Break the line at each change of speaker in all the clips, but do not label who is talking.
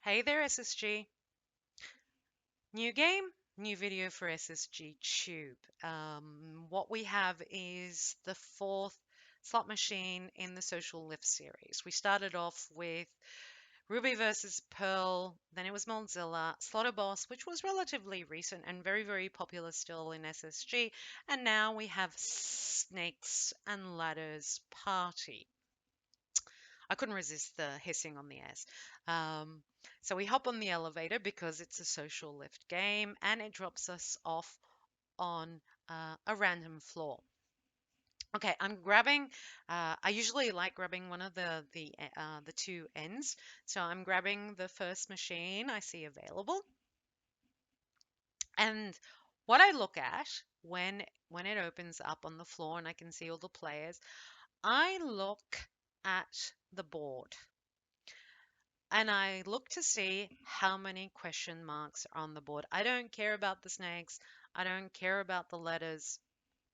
Hey there, SSG. New game, new video for SSG Tube. What we have is the fourth slot machine in the Social Lift series. We started off with Ruby versus Pearl, then it was Moldzilla, Slaughter Boss, which was relatively recent and very, very popular still in SSG, and now we have Snakes and Ladders Party. I couldn't resist the hissing on the S. Um, so we hop on the elevator because it's a social lift game and it drops us off on a random floor. Okay, I'm grabbing. I usually like grabbing one of the two ends. So I'm grabbing the first machine I see available, and what I look at when it opens up on the floor and I can see all the players, I look at the board. And I look to see how many question marks are on the board. I don't care about the snakes. I don't care about the letters,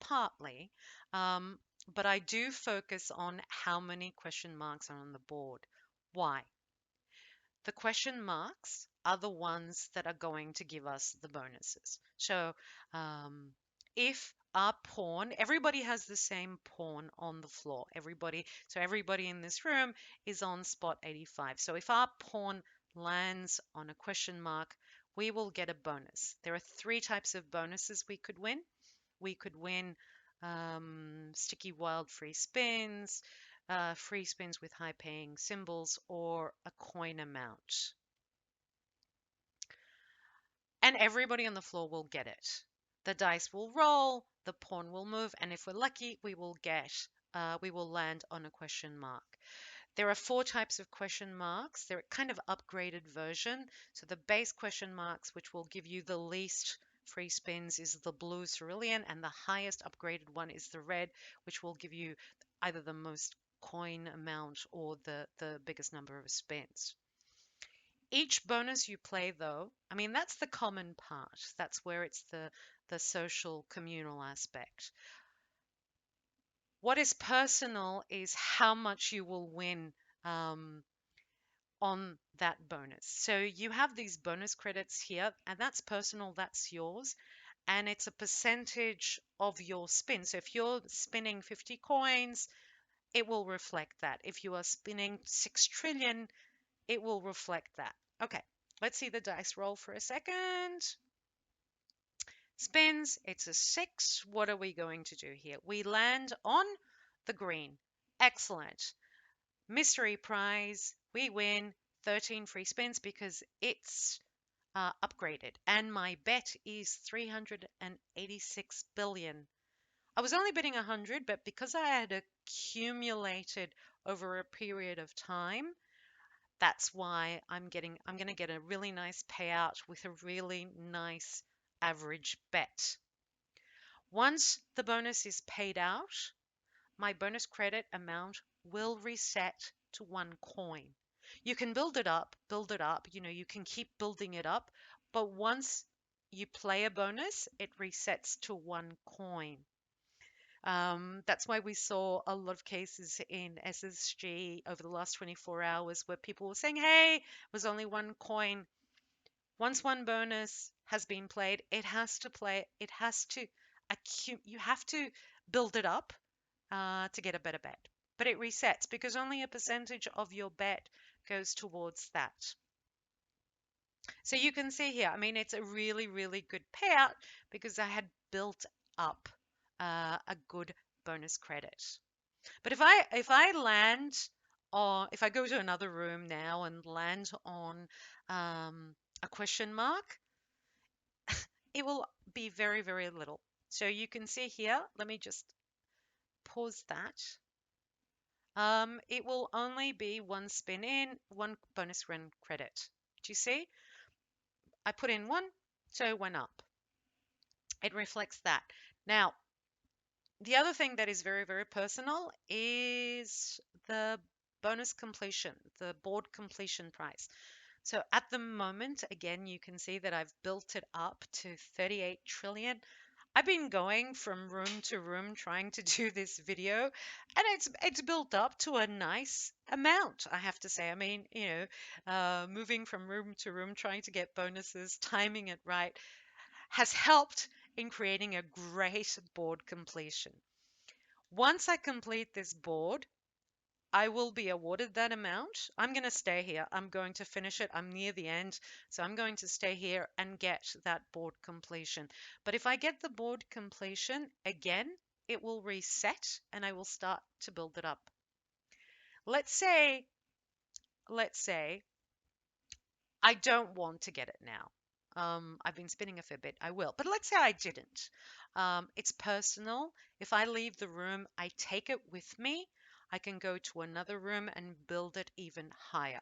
partly. Um, but I do focus on how many question marks are on the board. Why? The question marks are the ones that are going to give us the bonuses. So um, if our pawn, everybody has the same pawn on the floor. Everybody in this room is on spot 85. So if our pawn lands on a question mark, we will get a bonus. There are three types of bonuses we could win. We could win sticky wild free spins with high paying symbols, or a coin amount. And everybody on the floor will get it. The dice will roll, the pawn will move, and if we're lucky, we will land on a question mark. There are four types of question marks. They're kind of upgraded version. So the base question marks, which will give you the least free spins, is the blue cerulean, and the highest upgraded one is the red, which will give you either the most coin amount or the biggest number of spins. Each bonus you play, though, I mean, that's the common part. That's where it's the social communal aspect. What is personal is how much you will win um, on that bonus. So you have these bonus credits here, and that's personal, that's yours, and it's a percentage of your spin. So if you're spinning 50 coins, it will reflect that. If you are spinning 6 trillion, it will reflect that. Okay, let's see the dice roll for a second. Spins, it's a 6. What are we going to do here? We land on the green. Excellent. Mystery prize, we win 13 free spins because it's upgraded. And my bet is 386 billion. I was only betting 100, but because I had accumulated over a period of time, that's why I'm going to get a really nice payout with a really nice average bet. Once the bonus is paid out, my bonus credit amount will reset to 1 coin. You can build it up, you can keep building it up, but once you play a bonus, it resets to 1 coin. That's why we saw a lot of cases in SSG over the last 24 hours where people were saying, hey, it was only 1 coin. Once one bonus has been played, you have to build it up to get a better bet. But it resets because only a percentage of your bet goes towards that. So you can see here, I mean, it's a really, really good payout because I had built up a good bonus credit. But if I go to another room now and land on a question mark, it will be very, very little. So you can see here, let me just pause that. It will only be one spin in, one bonus run credit. Do you see? I put in one, so it went up. It reflects that. Now, the other thing that is very, very personal is the bonus completion, the board completion price. So at the moment, again, you can see that I've built it up to 38 trillion. I've been going from room to room trying to do this video, and it's built up to a nice amount, I have to say. I mean, moving from room to room, trying to get bonuses, timing it right, has helped in creating a great board completion. Once I complete this board, I will be awarded that amount. I'm going to stay here. I'm going to finish it. I'm near the end. So I'm going to stay here and get that board completion. But if I get the board completion again, it will reset and I will start to build it up. Let's say, let's say I don't want to get it now. I've been spinning a fair bit. I will. But let's say I didn't. It's personal. If I leave the room, I take it with me. I can go to another room and build it even higher.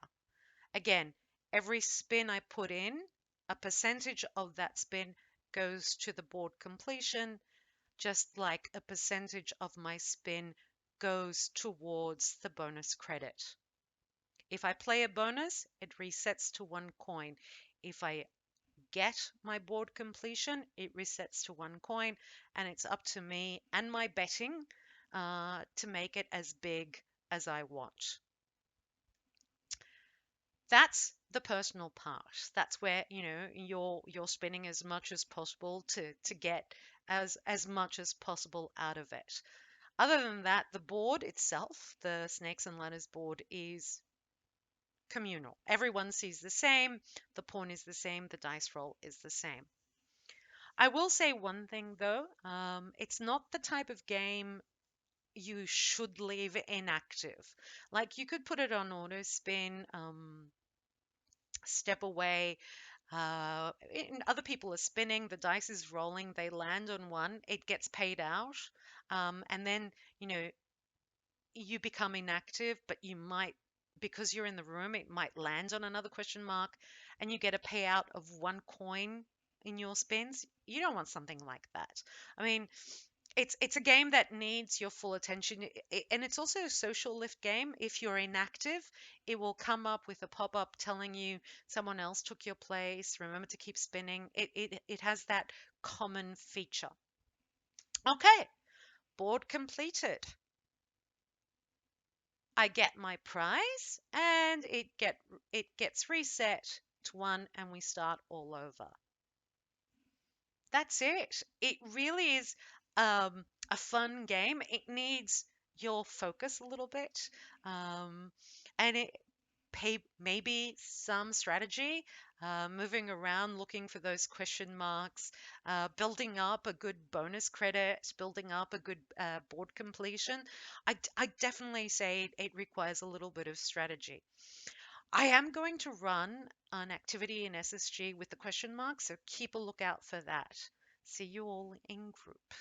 Again, every spin I put in, a percentage of that spin goes to the board completion, just like a percentage of my spin goes towards the bonus credit. If I play a bonus, it resets to 1 coin. If I get my board completion, it resets to 1 coin, and it's up to me and my betting to make it as big as I want. That's the personal part. That's where you're spending as much as possible to get as much as possible out of it. Other than that, the board itself, the snakes and ladders board, is communal. Everyone sees the same, the pawn is the same, the dice roll is the same. I will say one thing though, it's not the type of game you should leave inactive. Like you could put it on auto spin, step away. Other people are spinning, the dice is rolling, they land on one, it gets paid out, and then you know you become inactive, but you might, because you're in the room, it might land on another question mark, and you get a payout of 1 coin in your spins. You don't want something like that. I mean, it's a game that needs your full attention, and it's also a social lift game. If you're inactive, it will come up with a pop-up telling you someone else took your place. Remember to keep spinning. It has that common feature. Okay, board completed. I get my prize, and it gets reset to 1, and we start all over. That's it. It really is a fun game. It needs your focus a little bit, and it maybe some strategy, moving around, looking for those question marks, building up a good bonus credit, building up a good board completion. I definitely say it requires a little bit of strategy. I am going to run an activity in SSG with the question mark, so keep a lookout for that. See you all in group.